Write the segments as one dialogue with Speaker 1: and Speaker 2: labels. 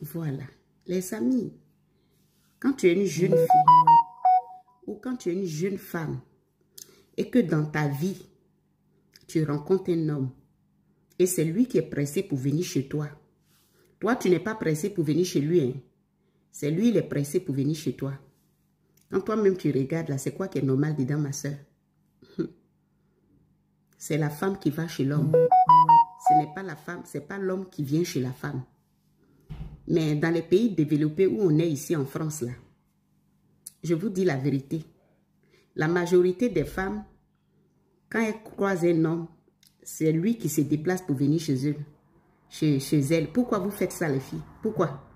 Speaker 1: Voilà. Les amis, quand tu es une jeune fille ou quand tu es une jeune femme et que dans ta vie, tu rencontres un homme et c'est lui qui est pressé pour venir chez toi. Toi, tu n'es pas pressé pour venir chez lui. Hein? C'est lui, il est pressé pour venir chez toi. Quand toi-même tu regardes là, c'est quoi qui est normal dedans, ma soeur? C'est la femme qui va chez l'homme. Ce n'est pas la femme, c'est pas l'homme qui vient chez la femme. Mais dans les pays développés où on est ici en France, là, je vous dis la vérité. La majorité des femmes, quand elles croisent un homme, c'est lui qui se déplace pour venir chez eux. Chez elles. Pourquoi vous faites ça, les filles? Pourquoi?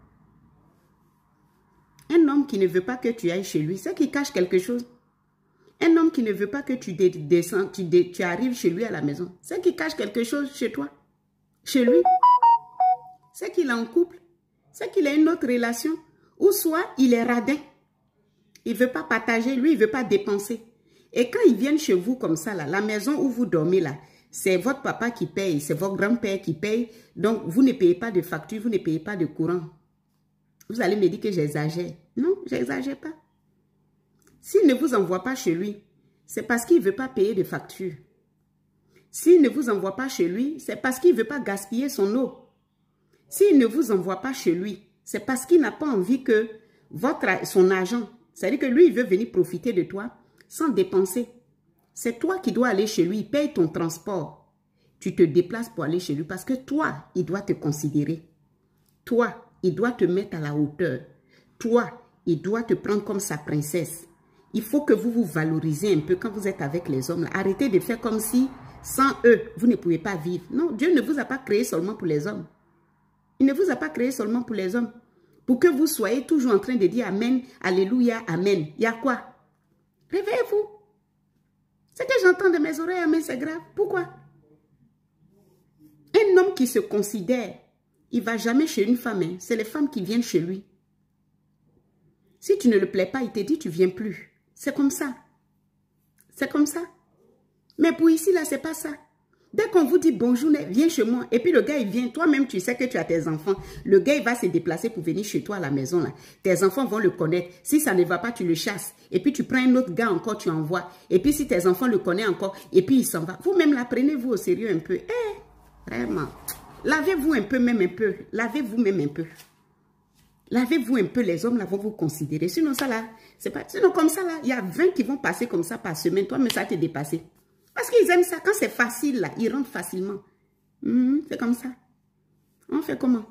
Speaker 1: Un homme qui ne veut pas que tu ailles chez lui, c'est qu'il cache quelque chose. Un homme qui ne veut pas que tu descends, tu arrives chez lui à la maison, c'est qu'il cache quelque chose chez toi. Chez lui. C'est qu'il est en couple. C'est qu'il a une autre relation. Ou soit il est radin. Il ne veut pas partager, lui, il ne veut pas dépenser. Et quand ils viennent chez vous comme ça, là, la maison où vous dormez, là, c'est votre papa qui paye, c'est votre grand-père qui paye. Donc, vous ne payez pas de facture, vous ne payez pas de courant. Vous allez me dire que j'exagère. Non, je n'exagère pas. S'il ne vous envoie pas chez lui, c'est parce qu'il ne veut pas payer de facture. S'il ne vous envoie pas chez lui, c'est parce qu'il ne veut pas gaspiller son eau. S'il ne vous envoie pas chez lui, c'est parce qu'il n'a pas envie que son argent, c'est-à-dire que lui, il veut venir profiter de toi sans dépenser. C'est toi qui dois aller chez lui, il paye ton transport. Tu te déplaces pour aller chez lui parce que toi, il doit te considérer. Toi, il doit te mettre à la hauteur. Toi, il doit te prendre comme sa princesse. Il faut que vous vous valorisez un peu quand vous êtes avec les hommes. Là. Arrêtez de faire comme si, sans eux, vous ne pouvez pas vivre. Non, Dieu ne vous a pas créé seulement pour les hommes. Il ne vous a pas créé seulement pour les hommes. Pour que vous soyez toujours en train de dire Amen, Alléluia, Amen. Il y a quoi? Réveillez-vous. Ce que j'entends de mes oreilles, Amen, c'est grave. Pourquoi? Un homme qui se considère, il ne va jamais chez une femme. Hein. C'est les femmes qui viennent chez lui. Si tu ne le plais pas, il te dit tu ne viens plus. C'est comme ça. C'est comme ça. Mais pour ici, là, ce n'est pas ça. Dès qu'on vous dit bonjour, viens chez moi. Et puis le gars, il vient. Toi-même, tu sais que tu as tes enfants. Le gars, il va se déplacer pour venir chez toi à la maison. Là. Tes enfants vont le connaître. Si ça ne va pas, tu le chasses. Et puis tu prends un autre gars encore, tu envoies. Et puis si tes enfants le connaissent encore, et puis il s'en va. Vous-même, là, prenez-vous au sérieux un peu. Vraiment. Lavez-vous un peu, même un peu. Lavez-vous même un peu. Lavez-vous un peu, les hommes là vont vous considérer. Sinon, ça là, c'est pas. Sinon, comme ça là, il y a 20 qui vont passer comme ça par semaine. Toi, mais ça t'est dépassé. Parce qu'ils aiment ça. Quand c'est facile là, ils rentrent facilement. C'est comme ça. On fait comment?